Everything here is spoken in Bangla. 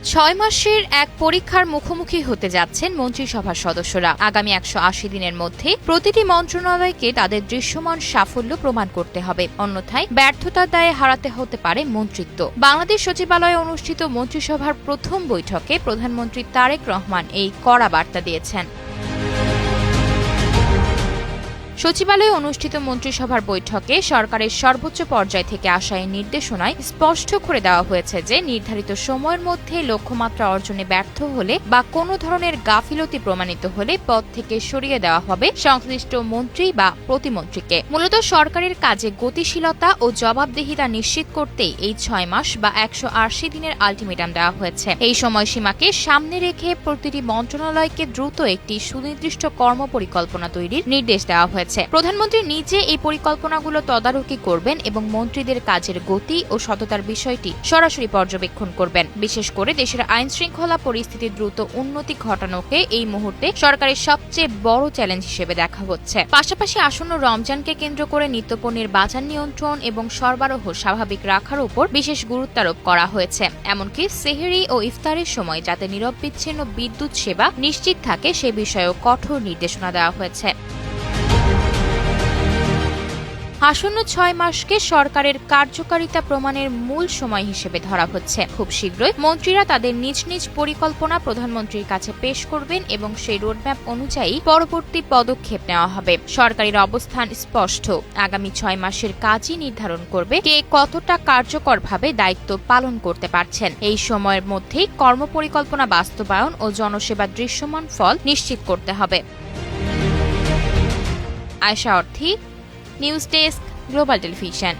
6 মাসের এক পরীক্ষার মুখোমুখি হতে যাচ্ছেন মন্ত্রিসভার সদস্যরা। আগামী 180 দিনের মধ্যে প্রতিটি মন্ত্রণালয়কে তাদের দৃশ্যমান সাফল্য প্রমাণ করতে হবে, অন্যথায় ব্যর্থতার দায়ে হারাতে হতে পারে মন্ত্রিত্ব। বাংলাদেশ সচিবালয়ে অনুষ্ঠিত মন্ত্রিসভার প্রথম বৈঠকে প্রধানমন্ত্রী তারেক রহমান এই কড়া বার্তা দিয়েছেন। সচিবালয়ে অনুষ্ঠিত মন্ত্রিসভার বৈঠকে সরকারের সর্বোচ্চ পর্যায় থেকে আসা এই নির্দেশনায় স্পষ্ট করে দেওয়া হয়েছে যে নির্ধারিত সময়ের মধ্যে লক্ষ্যমাত্রা অর্জনে ব্যর্থ হলে বা কোনো ধরনের গাফিলতি প্রমাণিত হলে পদ থেকে সরিয়ে দেওয়া হবে সংশ্লিষ্ট মন্ত্রী বা প্রতিমন্ত্রীকে। মূলত সরকারের কাজে গতিশীলতা ও জবাবদিহিতা নিশ্চিত করতেই এই 6 মাস বা 180 দিনের আলটিমেটাম দেওয়া হয়েছে। এই সময়সীমাকে সামনে রেখে প্রতিটি মন্ত্রণালয়কে দ্রুত একটি সুনির্দিষ্ট কর্মপরিকল্পনা তৈরির নির্দেশ দেওয়া হয়েছে। প্রধানমন্ত্রী নিজে এই পরিকল্পনাগুলো তদারকি করবেন এবং মন্ত্রীদের কাজের গতি ও সততার বিষয়টি সরাসরি পর্যবেক্ষণ করবেন। বিশেষ করে দেশের আইন শৃঙ্খলা পরিস্থিতির দ্রুত উন্নতি ঘটানোকে এই মুহূর্তে সরকারের সবচেয়ে বড় চ্যালেঞ্জ হিসেবে দেখা হচ্ছে। পাশাপাশি আসন্ন রমজানকে কেন্দ্র করে নিত্যপণ্যের বাজার নিয়ন্ত্রণ এবং সরবরাহ স্বাভাবিক রাখার উপর বিশেষ গুরুত্বারোপ করা হয়েছে। এমনকি সেহরি ও ইফতারের সময় যাতে নিরবচ্ছিন্ন বিদ্যুৎ সেবা নিশ্চিত থাকে সে বিষয়েও কঠোর নির্দেশনা দেওয়া হয়েছে। আসন্ন 6 মাসকে সরকারের কার্যকারিতা প্রমাণের মূল সময় হিসেবে ধরা হচ্ছে। খুব শীঘ্রই মন্ত্রীরা তাদের নিজ নিজ পরিকল্পনা প্রধানমন্ত্রীর কাছে পেশ করবেন এবং সেই রোডম্যাপ অনুযায়ী পরবর্তী পদক্ষেপ নেওয়া হবে। সরকারের অবস্থান স্পষ্ট, আগামী 6 মাসের কাজই নির্ধারণ করবে কে কতটা কার্যকরভাবে দায়িত্ব পালন করতে পারছেন। এই সময়ের মধ্যেই কর্মপরিকল্পনা বাস্তবায়ন ও জনসেবার দৃশ্যমান ফল নিশ্চিত করতে হবে। আয়েশা অর্থী, নিউজ ডেস্ক, গ্লোবাল টেলিভিশন।